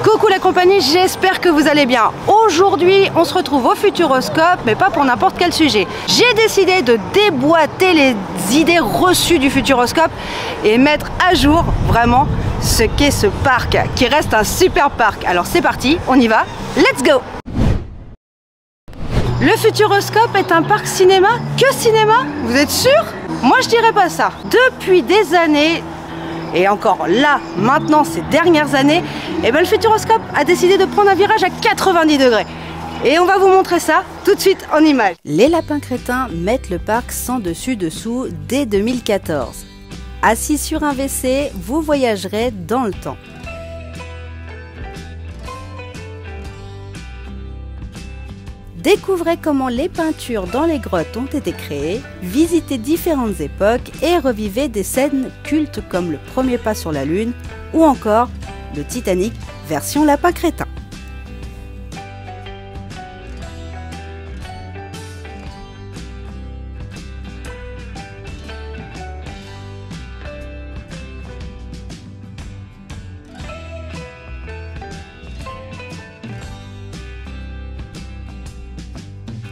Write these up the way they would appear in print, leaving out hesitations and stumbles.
Coucou la compagnie, j'espère que vous allez bien. Aujourd'hui, on se retrouve au Futuroscope, mais pas pour n'importe quel sujet. J'ai décidé de déboîter les idées reçues du Futuroscope et mettre à jour vraiment ce qu'est ce parc, qui reste un super parc. Alors c'est parti, on y va, let's go! Le Futuroscope est un parc cinéma? Que cinéma? Vous êtes sûr? Moi je dirais pas ça. Depuis des années, et encore là, maintenant, ces dernières années, eh ben, le Futuroscope a décidé de prendre un virage à 90 degrés. Et on va vous montrer ça tout de suite en images. Les lapins crétins mettent le parc sans dessus-dessous dès 2014. Assis sur un WC, vous voyagerez dans le temps. Découvrez comment les peintures dans les grottes ont été créées, visitez différentes époques et revivez des scènes cultes comme le premier pas sur la Lune ou encore le Titanic version lapin crétin.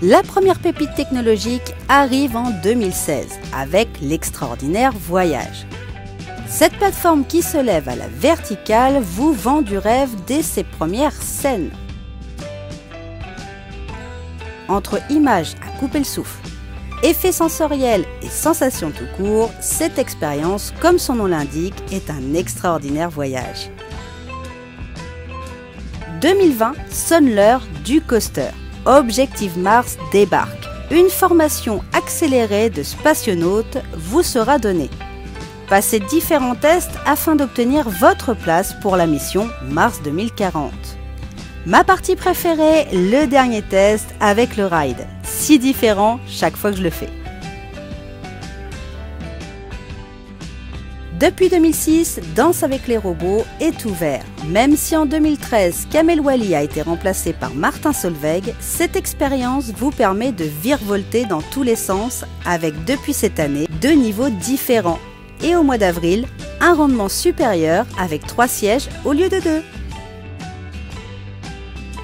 La première pépite technologique arrive en 2016 avec l'extraordinaire Voyage. Cette plateforme qui se lève à la verticale vous vend du rêve dès ses premières scènes. Entre images à couper le souffle, effets sensoriels et sensations tout court, cette expérience, comme son nom l'indique, est un extraordinaire voyage. 2020 sonne l'heure du coaster. Objectif Mars débarque. Une formation accélérée de spationautes vous sera donnée. Passez différents tests afin d'obtenir votre place pour la mission Mars 2040. Ma partie préférée, le dernier test avec le ride. Si différent chaque fois que je le fais. Depuis 2006, Danse avec les robots est ouvert. Même si en 2013, Kamel Wally a été remplacé par Martin Solveig, cette expérience vous permet de virevolter dans tous les sens avec depuis cette année 2 niveaux différents. Et au mois d'avril, un rendement supérieur avec 3 sièges au lieu de 2.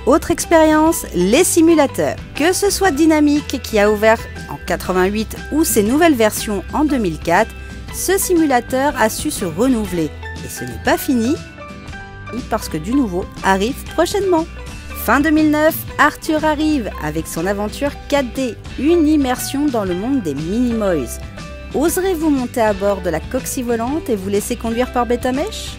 Autre expérience, les simulateurs. Que ce soit Dynamic qui a ouvert en 88 ou ses nouvelles versions en 2004, ce simulateur a su se renouveler. Et ce n'est pas fini, parce que du nouveau arrive prochainement. Fin 2009, Arthur arrive avec son aventure 4D, une immersion dans le monde des Minimoys. Oserez-vous monter à bord de la coxie volante et vous laisser conduire par Bêta-Mèche?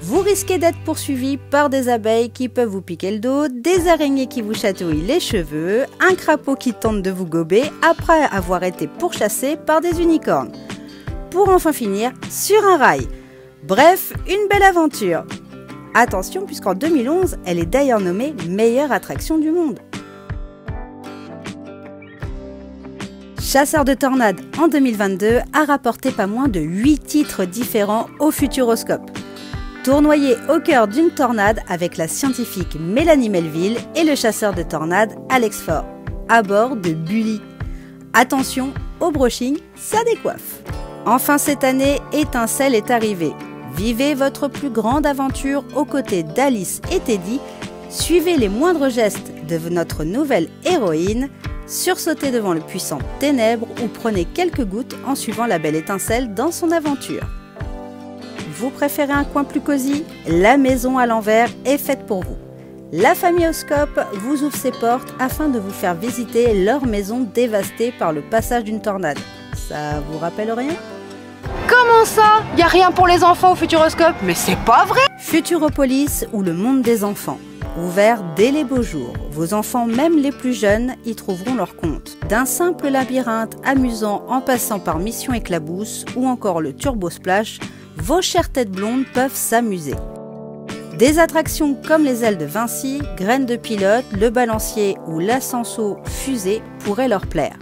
Vous risquez d'être poursuivi par des abeilles qui peuvent vous piquer le dos, des araignées qui vous chatouillent les cheveux, un crapaud qui tente de vous gober après avoir été pourchassé par des unicornes. Pour enfin finir sur un rail. Bref, une belle aventure. Attention, puisqu'en 2011, elle est d'ailleurs nommée meilleure attraction du monde. Chasseur de tornades en 2022 a rapporté pas moins de 8 titres différents au Futuroscope. Tournoyé au cœur d'une tornade avec la scientifique Mélanie Melville et le chasseur de tornades Alex Faure, à bord de Bully. Attention, au brushing, ça décoiffe. Enfin cette année, Étincelle est arrivée. Vivez votre plus grande aventure aux côtés d'Alice et Teddy. Suivez les moindres gestes de notre nouvelle héroïne. Sursautez devant le puissant ténèbres ou prenez quelques gouttes en suivant la belle Étincelle dans son aventure. Vous préférez un coin plus cosy? La maison à l'envers est faite pour vous. La famille Oscope vous ouvre ses portes afin de vous faire visiter leur maison dévastée par le passage d'une tornade. Ça vous rappelle rien? Comment ça? Y a rien pour les enfants au Futuroscope? Mais c'est pas vrai! Futuropolis ou le monde des enfants. Ouvert dès les beaux jours. Vos enfants, même les plus jeunes, y trouveront leur compte. D'un simple labyrinthe amusant en passant par Mission Éclabousse ou encore le Turbo Splash, vos chères têtes blondes peuvent s'amuser. Des attractions comme les ailes de Vinci, Graines de pilote, le balancier ou l'ascenso fusée pourraient leur plaire.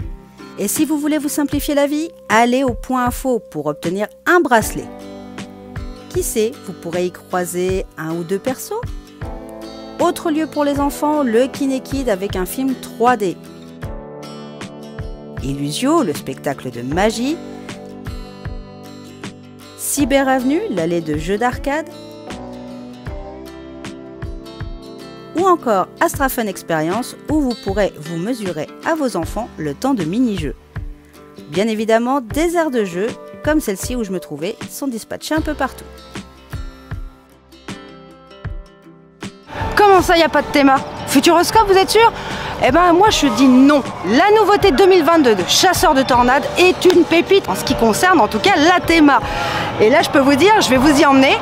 Et si vous voulez vous simplifier la vie, allez au point info pour obtenir un bracelet. Qui sait, vous pourrez y croiser 1 ou 2 persos. Autre lieu pour les enfants, le Kinekid avec un film 3D. Illusio, le spectacle de magie. Cyber Avenue, l'allée de jeux d'arcade. ou encore Astra Fun Experience où vous pourrez vous mesurer à vos enfants le temps de mini-jeux. Bien évidemment, des aires de jeu, comme celle-ci où je me trouvais, sont dispatchées un peu partout. Comment ça, il n'y a pas de théma? Futuroscope, vous êtes sûr? Eh ben moi je dis non. La nouveauté 2022 de Chasseurs de Tornades est une pépite en ce qui concerne en tout cas la théma. Et là je peux vous dire, je vais vous y emmener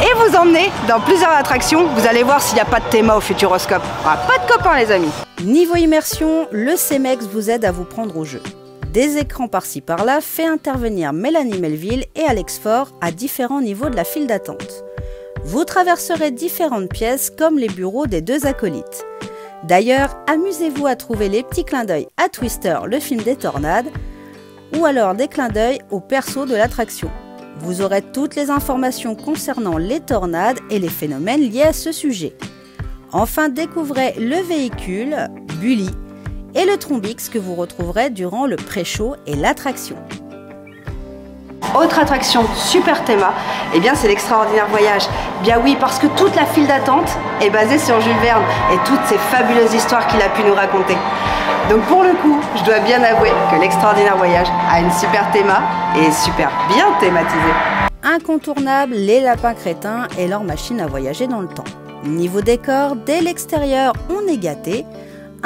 et vous emmener dans plusieurs attractions. Vous allez voir s'il n'y a pas de théma au Futuroscope. Ah, pas de copains les amis. Niveau immersion, le CEMEX vous aide à vous prendre au jeu. Des écrans par-ci par-là fait intervenir Mélanie Melville et Alex Faure à différents niveaux de la file d'attente. Vous traverserez différentes pièces comme les bureaux des deux acolytes. D'ailleurs, amusez-vous à trouver les petits clins d'œil à Twister, le film des tornades, ou alors des clins d'œil au perso de l'attraction. Vous aurez toutes les informations concernant les tornades et les phénomènes liés à ce sujet. Enfin, découvrez le véhicule, Bully, et le Trombix que vous retrouverez durant le pré-show et l'attraction. Autre attraction super théma, eh bien c'est l'extraordinaire voyage. Bien oui, parce que toute la file d'attente est basée sur Jules Verne et toutes ces fabuleuses histoires qu'il a pu nous raconter. Donc pour le coup, je dois bien avouer que l'extraordinaire voyage a une super théma et est super bien thématisé. Incontournable, les lapins crétins et leur machine à voyager dans le temps. Niveau décor, dès l'extérieur, on est gâté.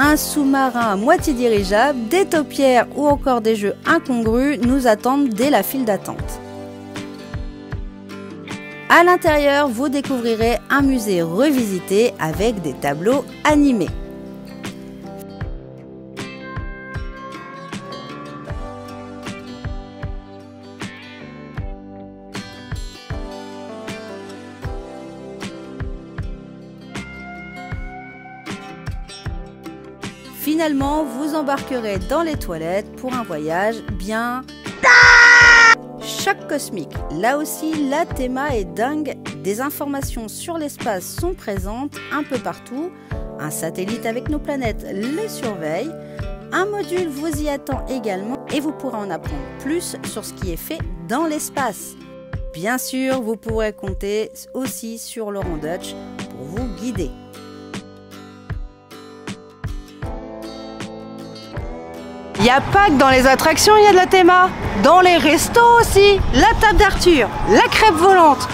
Un sous-marin à moitié dirigeable, des taupières ou encore des jeux incongrus nous attendent dès la file d'attente. À l'intérieur, vous découvrirez un musée revisité avec des tableaux animés. Finalement, vous embarquerez dans les toilettes pour un voyage bien... Choc cosmique. Là aussi, la théma est dingue. Des informations sur l'espace sont présentes un peu partout. Un satellite avec nos planètes les surveille. Un module vous y attend également et vous pourrez en apprendre plus sur ce qui est fait dans l'espace. Bien sûr, vous pourrez compter aussi sur Laurent Deutsch pour vous guider. Il n'y a pas que dans les attractions, il y a de la théma. Dans les restos aussi. La table d'Arthur, la crêpe volante,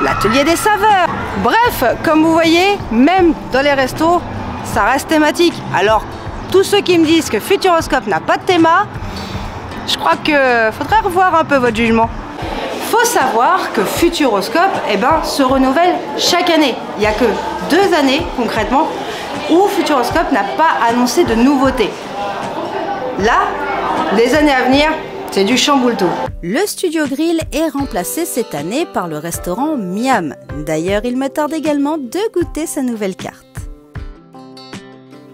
l'atelier des saveurs. Bref, comme vous voyez, même dans les restos, ça reste thématique. Alors, tous ceux qui me disent que Futuroscope n'a pas de théma, je crois que faudrait revoir un peu votre jugement. Faut savoir que Futuroscope se renouvelle chaque année. Il n'y a que 2 années concrètement où Futuroscope n'a pas annoncé de nouveautés. Là, les années à venir, c'est du chamboule-tout. Le Studio Grill est remplacé cette année par le restaurant Miam. D'ailleurs, il me tarde également de goûter sa nouvelle carte.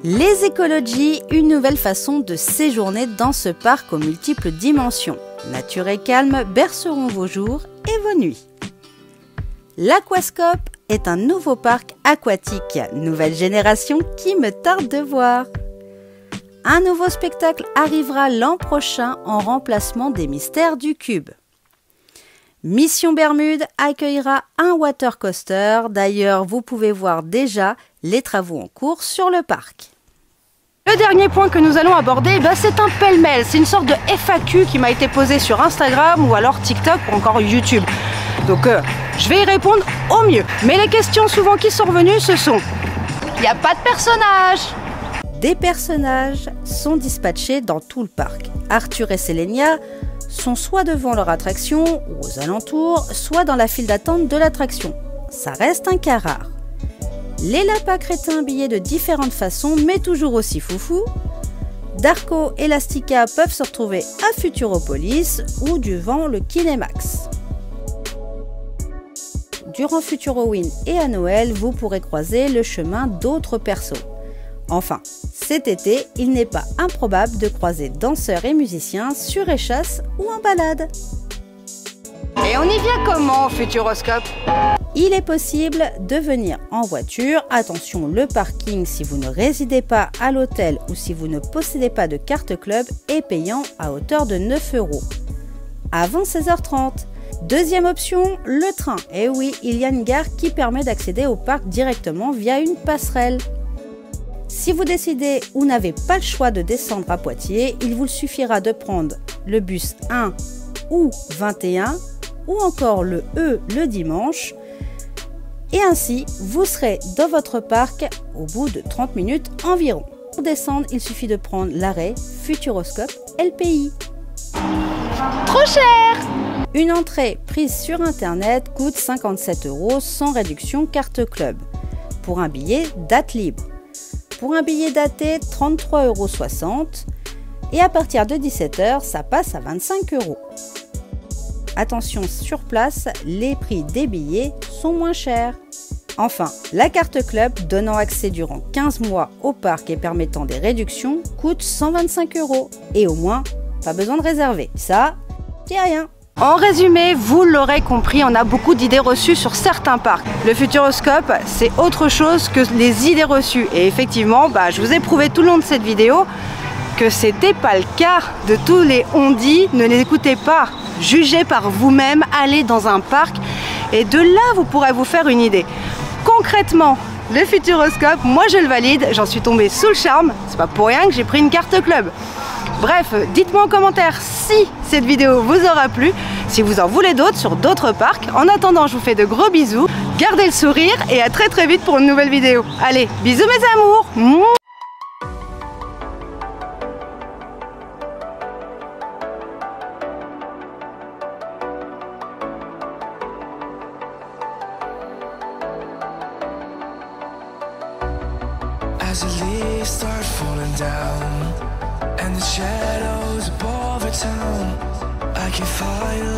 Les Ecology, une nouvelle façon de séjourner dans ce parc aux multiples dimensions. Nature et calme berceront vos jours et vos nuits. L'Aquascope est un nouveau parc aquatique, nouvelle génération qui me tarde de voir. Un nouveau spectacle arrivera l'an prochain en remplacement des Mystères du Cube. Mission Bermude accueillera un water coaster. D'ailleurs, vous pouvez voir déjà les travaux en cours sur le parc. Le dernier point que nous allons aborder, c'est un pêle-mêle. C'est une sorte de FAQ qui m'a été posée sur Instagram ou alors TikTok ou encore YouTube. Donc je vais y répondre au mieux. Mais les questions souvent qui sont revenues, ce sont: il n'y a pas de personnage. Des personnages sont dispatchés dans tout le parc. Arthur et Sélénia sont soit devant leur attraction ou aux alentours, soit dans la file d'attente de l'attraction. Ça reste un cas rare. Les lapins crétins habillés de différentes façons, mais toujours aussi foufou. Darko et Elastica peuvent se retrouver à Futuropolis ou devant le Kinemax. Durant Futuroween et à Noël, vous pourrez croiser le chemin d'autres persos. Enfin, cet été, il n'est pas improbable de croiser danseurs et musiciens sur échasse ou en balade. Et on y vient comment au Futuroscope? Il est possible de venir en voiture. Attention, le parking, si vous ne résidez pas à l'hôtel ou si vous ne possédez pas de carte club, est payant à hauteur de 9 €. Avant 16h30. Deuxième option, le train. Et oui, il y a une gare qui permet d'accéder au parc directement via une passerelle. Si vous décidez ou n'avez pas le choix de descendre à Poitiers, il vous suffira de prendre le bus 1 ou 21 ou encore le E le dimanche. Et ainsi, vous serez dans votre parc au bout de 30 minutes environ. Pour descendre, il suffit de prendre l'arrêt Futuroscope LPI. Trop cher! Une entrée prise sur internet coûte 57 € sans réduction carte club pour un billet date libre. Pour un billet daté, 33,60 € et à partir de 17 h, ça passe à 25 €. Attention, sur place, les prix des billets sont moins chers. Enfin, la carte club donnant accès durant 15 mois au parc et permettant des réductions coûte 125 € et au moins, pas besoin de réserver. Ça, c'est rien. En résumé, vous l'aurez compris, on a beaucoup d'idées reçues sur certains parcs. Le Futuroscope, c'est autre chose que les idées reçues. Et effectivement, je vous ai prouvé tout le long de cette vidéo que c'était pas le cas de tous les on-dit. Ne les écoutez pas, jugez par vous-même, allez dans un parc et de là, vous pourrez vous faire une idée. Concrètement, le Futuroscope, moi je le valide, j'en suis tombée sous le charme. C'est pas pour rien que j'ai pris une carte club. Bref, dites-moi en commentaire si cette vidéo vous aura plu, si vous en voulez d'autres sur d'autres parcs. En attendant, je vous fais de gros bisous, gardez le sourire et à très vite pour une nouvelle vidéo. Allez, bisous mes amours. As the leaves start falling down and the shadows above the town, I can fire